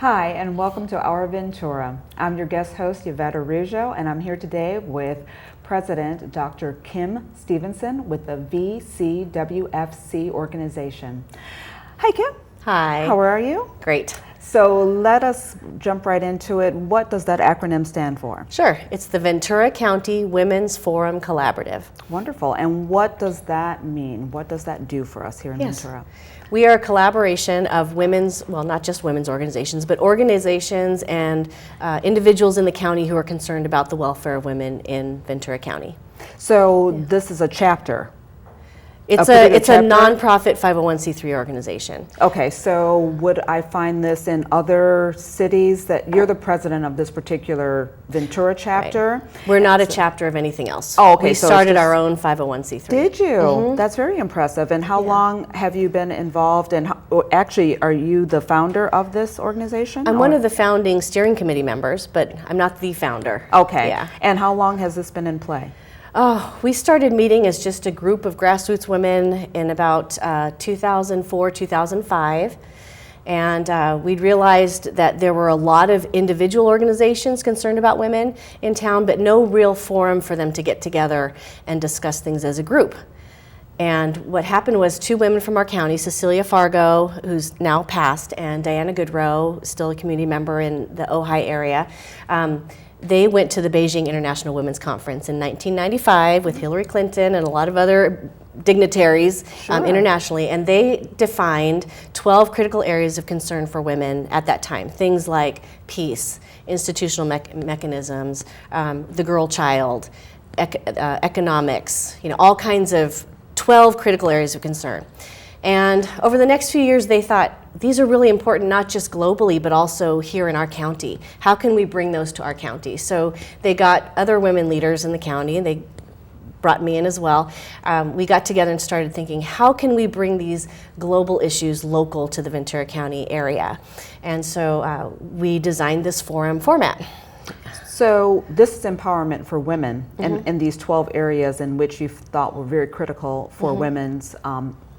Hi, and welcome to Our Ventura. I'm your guest host, Yvette Araujo, and I'm here today with President Dr. Kim Stephenson with the VCWFC organization. Hi, Kim. Hi. How are you? Great. So let us jump right into it. What does that acronym stand for? Sure. It's the Ventura County Women's Forum Collaborative. Wonderful. And what does that mean? What does that do for us here in Ventura? We are a collaboration of women's, well, not just women's organizations, but organizations and individuals in the county who are concerned about the welfare of women in Ventura County. So this is a chapter? It's a nonprofit 501c3 organization. Okay, so would I find this in other cities that you're the president of this particular Ventura chapter? Right. We're not a chapter of anything else. Oh, okay. We started our own 501c3. Did you? Mm-hmm. That's very impressive. And how long have you been involved? And actually, are you the founder of this organization? I'm one of the founding steering committee members, but I'm not the founder. Okay. Yeah. And how long has this been in play? Oh, we started meeting as just a group of grassroots women in about 2004, 2005. And we'd realized that there were a lot of individual organizations concerned about women in town, but no real forum for them to get together and discuss things as a group. And what happened was two women from our county, Cecilia Fargo, who's now passed, and Diana Goodrow, still a community member in the Ojai area, they went to the Beijing International Women's Conference in 1995 with Hillary Clinton and a lot of other dignitaries internationally, and they defined 12 critical areas of concern for women at that time. Things like peace, institutional mechanisms, the girl child, economics, all kinds of 12 critical areas of concern. And over the next few years, they thought, these are really important, not just globally, but also here in our county. How can we bring those to our county? So they got other women leaders in the county, and they brought me in as well. We got together and started thinking, how can we bring these global issues local to the Ventura County area? And so we designed this forum format. So this is empowerment for women in these 12 areas in which you thought were very critical for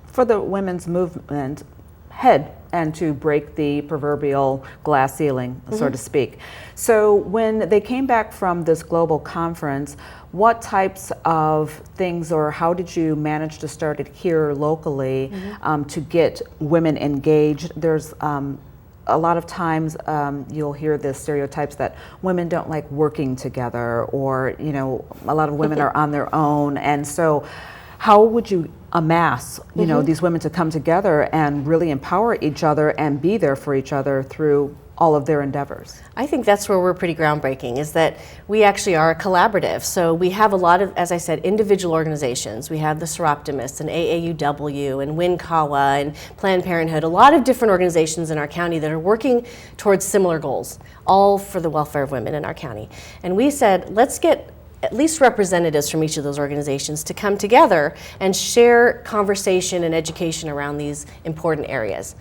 for the women's movement head and to break the proverbial glass ceiling, so to speak. So when they came back from this global conference, what types of things, or how did you manage to start it here locally to get women engaged? There's a lot of times you'll hear the stereotypes that women don't like working together, or a lot of women are on their own, and so how would you amass these women to come together and really empower each other and be there for each other through all of their endeavors? I think that's where we're pretty groundbreaking, is that we actually are a collaborative. So we have a lot of, as I said, individual organizations. We have the Seroptimists and AAUW and WinCAWA and Planned Parenthood, a lot of different organizations in our county that are working towards similar goals, all for the welfare of women in our county. And we said, let's get at least representatives from each of those organizations to come together and share conversation and education around these important areas.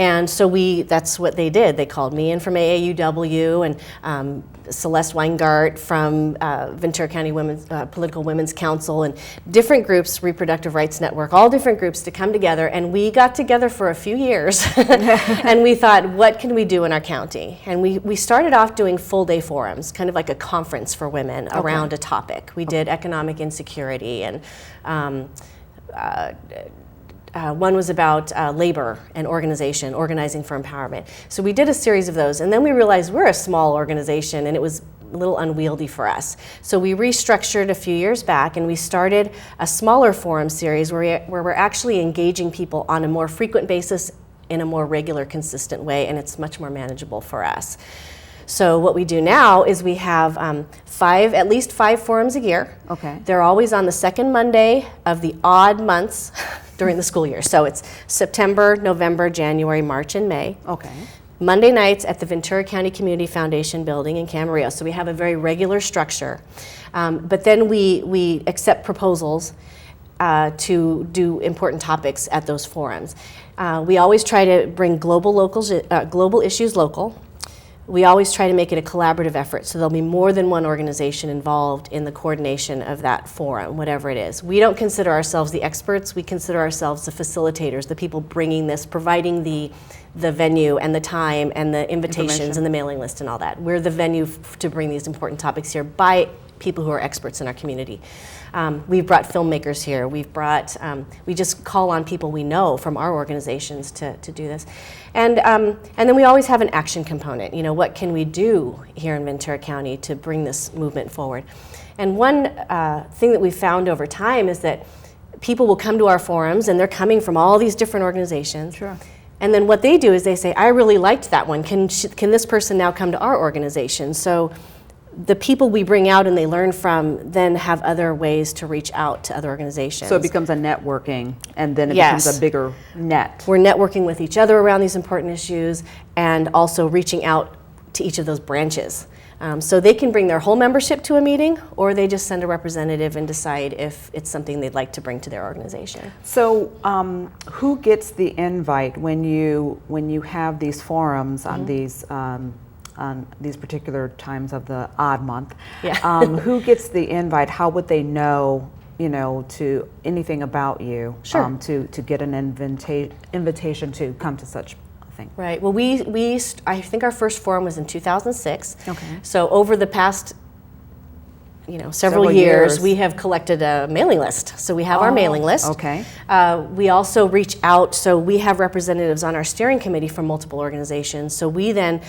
And so that's what they did. They called me in from AAUW and Celeste Weingart from Ventura County Political Women's Council, and different groups, Reproductive Rights Network, all different groups to come together. And we got together for a few years and we thought, what can we do in our county? And we started off doing full day forums, kind of like a conference for women around a topic. We did economic insecurity, and one was about labor and organizing for empowerment. So we did a series of those, and then we realized we're a small organization and it was a little unwieldy for us. So we restructured a few years back, and we started a smaller forum series where we're actually engaging people on a more frequent basis in a more regular, consistent way, and it's much more manageable for us. So what we do now is we have at least five forums a year. Okay. They're always on the second Monday of the odd months during the school year. So it's September, November, January, March, and May. Okay. Monday nights at the Ventura County Community Foundation building in Camarillo. So we have a very regular structure. But then we accept proposals to do important topics at those forums. We always try to bring global issues local. we always try to make it a collaborative effort, so there'll be more than one organization involved in the coordination of that forum, whatever it is. We don't consider ourselves the experts, we consider ourselves the facilitators, the people bringing this, providing the venue and the time and the invitations and the mailing list and all that. We're the venue to bring these important topics here by people who are experts in our community. We've brought filmmakers here. We've brought, we just call on people we know from our organizations to do this. And then we always have an action component. You know, what can we do here in Ventura County to bring this movement forward? And one thing that we've found over time is that people will come to our forums, and they're coming from all these different organizations. Sure. And then what they do is they say, I really liked that one. Can this person now come to our organization? So the people we bring out and they learn from then have other ways to reach out to other organizations. So it becomes a networking, and then it Yes. becomes a bigger net. We're networking with each other around these important issues, and also reaching out to each of those branches. So they can bring their whole membership to a meeting, or they just send a representative and decide if it's something they'd like to bring to their organization. So who gets the invite when you have these forums on these particular times of the odd month? Yeah. Who gets the invite? How would they know, you know, to anything about you? Sure. To get an invitation to come to such a thing? Right. Well, I think our first forum was in 2006. Okay. So over the past, several years, we have collected a mailing list. So we have our mailing list. Okay. We also reach out, so we have representatives on our steering committee from multiple organizations. So we then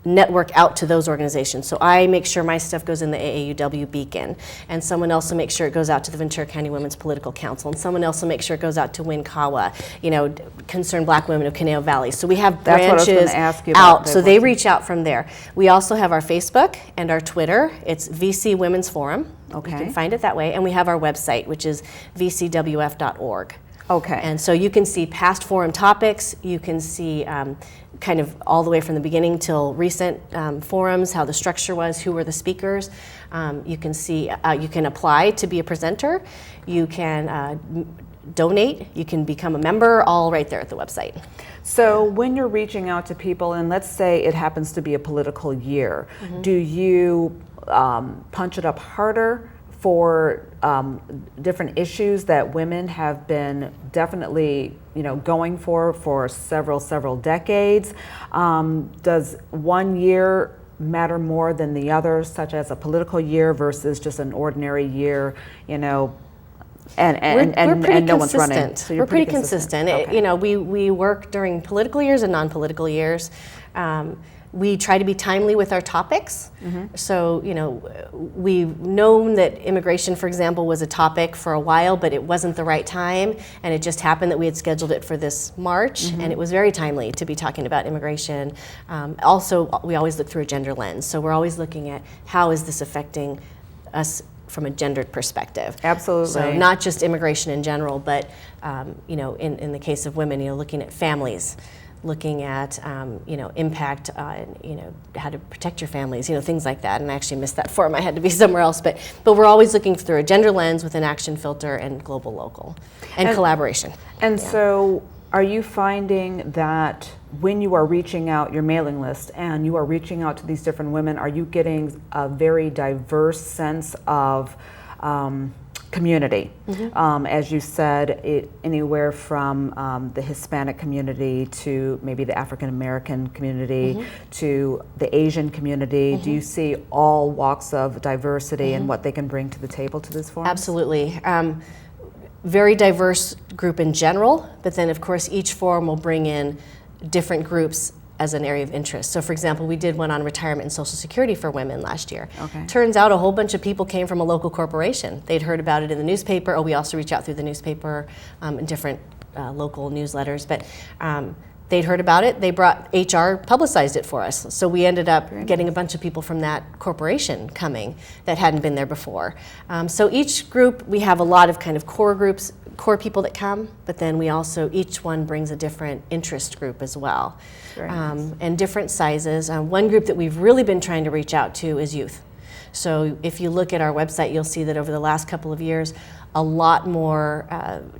network out to those organizations. So I make sure my stuff goes in the AAUW Beacon, and someone else will make sure it goes out to the Ventura County Women's Political Council, and someone else will make sure it goes out to WinCAWA, Concerned Black Women of Conejo Valley. So we have That's what I was branches gonna ask you about. out, so they reach out from there. We also have our Facebook and our Twitter. It's VC Women's Forum. Okay. You can find it that way, and we have our website, which is vcwf.org. Okay. And so you can see past forum topics, you can see kind of all the way from the beginning till recent forums, how the structure was, who were the speakers. You can see, you can apply to be a presenter, you can donate, you can become a member, all right there at the website. So when you're reaching out to people, and let's say it happens to be a political year, do you punch it up harder for different issues that women have been definitely, going for several decades? Does one year matter more than the other, such as a political year versus just an ordinary year, and we're pretty no one's running? consistent. So you're We're pretty consistent. Okay. We work during political years and non-political years. We try to be timely with our topics. So, we've known that immigration, for example, was a topic for a while, but it wasn't the right time, and it just happened that we had scheduled it for this March, and it was very timely to be talking about immigration. Also, we always look through a gender lens, so we're always looking at how is this affecting us from a gendered perspective. Absolutely. So not just immigration in general, but in the case of women, looking at families, looking at impact on how to protect your families, things like that. And I actually missed that forum; I had to be somewhere else. But we're always looking through a gender lens with an action filter and global, local, and collaboration. And so, are you finding that when you are reaching out your mailing list and you are reaching out to these different women, are you getting a very diverse sense of community? As you said, anywhere from the Hispanic community to maybe the African American community to the Asian community. Do you see all walks of diversity and what they can bring to the table to this forum? Absolutely. Very diverse group in general, but then of course each forum will bring in different groups as an area of interest. So for example, we did one on retirement and Social Security for women last year. Okay. Turns out a whole bunch of people came from a local corporation. They'd heard about it in the newspaper. We also reach out through the newspaper and different local newsletters. But they'd heard about it. They brought HR, publicized it for us. So we ended up getting a bunch of people from that corporation coming that hadn't been there before. So each group, we have a lot of kind of core groups, core people that come, but then we also, each one brings a different interest group as well. And different sizes. One group that we've really been trying to reach out to is youth. So if you look at our website, you'll see that over the last couple of years, a lot more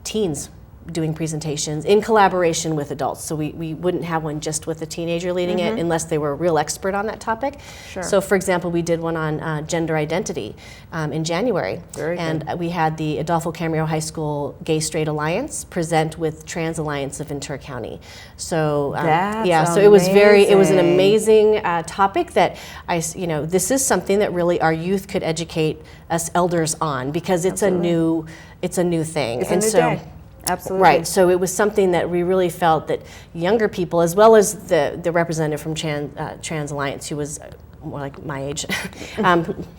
teens doing presentations in collaboration with adults. So we wouldn't have one just with a teenager leading it unless they were a real expert on that topic. Sure. So for example, we did one on gender identity in January. Very and good. We had the Adolfo Camarillo High School Gay Straight Alliance present with Trans Alliance of Ventura County. So That's so it was an amazing. amazing topic that this is something that really our youth could educate us elders on, because it's a new thing. It's a new day. Absolutely. Right. So it was something that we really felt that younger people, as well as the representative from Trans Alliance, who was more like my age,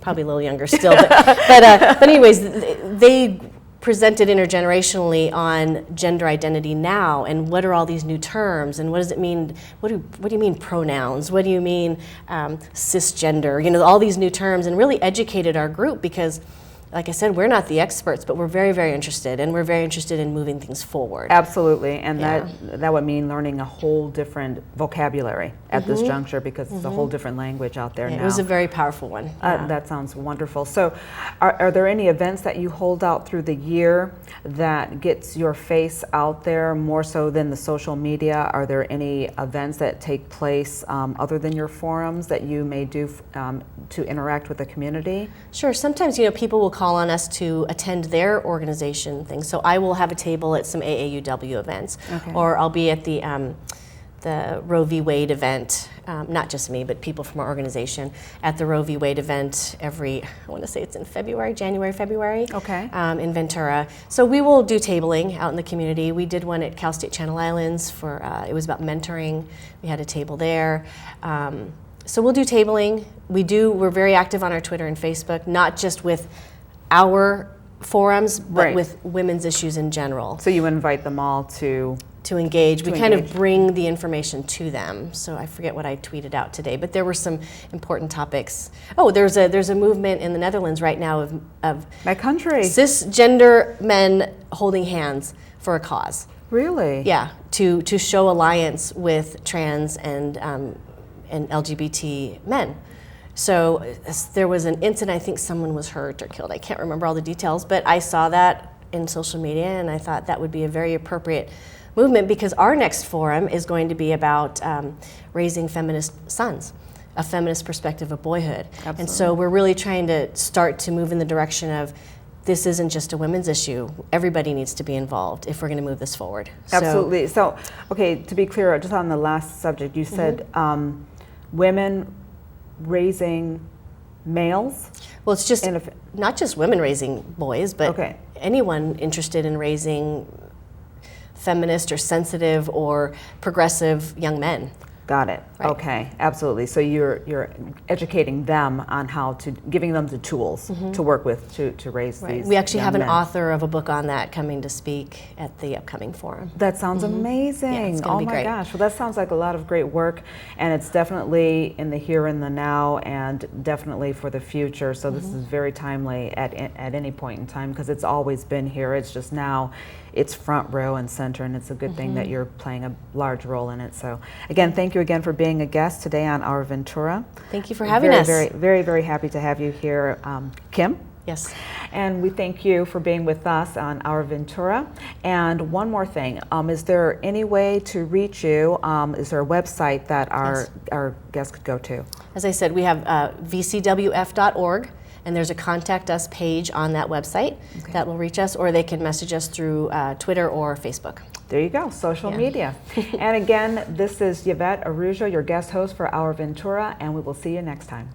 probably a little younger still, but anyways, they presented intergenerationally on gender identity now, and what are all these new terms, and what does it mean? What do you mean pronouns? What do you mean cisgender? All these new terms, and really educated our group, because like I said, we're not the experts, but we're very, very interested, and we're very interested in moving things forward. Absolutely, and that would mean learning a whole different vocabulary at this juncture, because it's a whole different language out there now. It was a very powerful one. That sounds wonderful. So are there any events that you hold out through the year that gets your face out there more so than the social media? Are there any events that take place other than your forums that you may do to interact with the community? Sure. Sometimes, people will call on us to attend their organization things. So I will have a table at some AAUW events, or I'll be at the Roe v. Wade event, not just me, but people from our organization, at the Roe v. Wade event I want to say it's in January, February, in Ventura. So we will do tabling out in the community. We did one at Cal State Channel Islands for, it was about mentoring. We had a table there. So we'll do tabling. We're very active on our Twitter and Facebook, not just with our forums, but with women's issues in general. So you invite them all to engage. We kind of bring the information to them. So I forget what I tweeted out today, but there were some important topics. Oh, there's a movement in the Netherlands right now of my country, cisgender men holding hands for a cause. Really? Yeah, to show alliance with trans and LGBT men. So there was an incident, I think someone was hurt or killed. I can't remember all the details, but I saw that in social media, and I thought that would be a very appropriate movement, because our next forum is going to be about raising feminist sons, a feminist perspective of boyhood. Absolutely. And so we're really trying to start to move in the direction of, this isn't just a women's issue. Everybody needs to be involved if we're going to move this forward. Absolutely. So, okay, to be clear, just on the last subject, you said women raising males? Well, it's just not just women raising boys, but anyone interested in raising feminist or sensitive or progressive young men. Got it. Right. Okay, absolutely. So you're educating them on how to, giving them the tools to work with to raise these. We actually have an men. author of a book on that coming to speak at the upcoming forum. That sounds amazing. Yeah, it's gonna be great. Gosh, well, that sounds like a lot of great work, and it's definitely in the here and the now, and definitely for the future. So this is very timely at any point in time, because it's always been here. It's just now it's front row and center, and it's a good thing that you're playing a large role in it. So again, thank you again for being a guest today on Our Ventura. Thank you for having us. Very, very, very happy to have you here, Kim. Yes. And we thank you for being with us on Our Ventura. And one more thing, is there any way to reach you? Is there a website that our guests could go to? As I said, we have vcwf.org. And there's a contact us page on that website that will reach us, or they can message us through Twitter or Facebook. There you go, social media. And again, this is Yvette Araujo, your guest host for Our Ventura, and we will see you next time.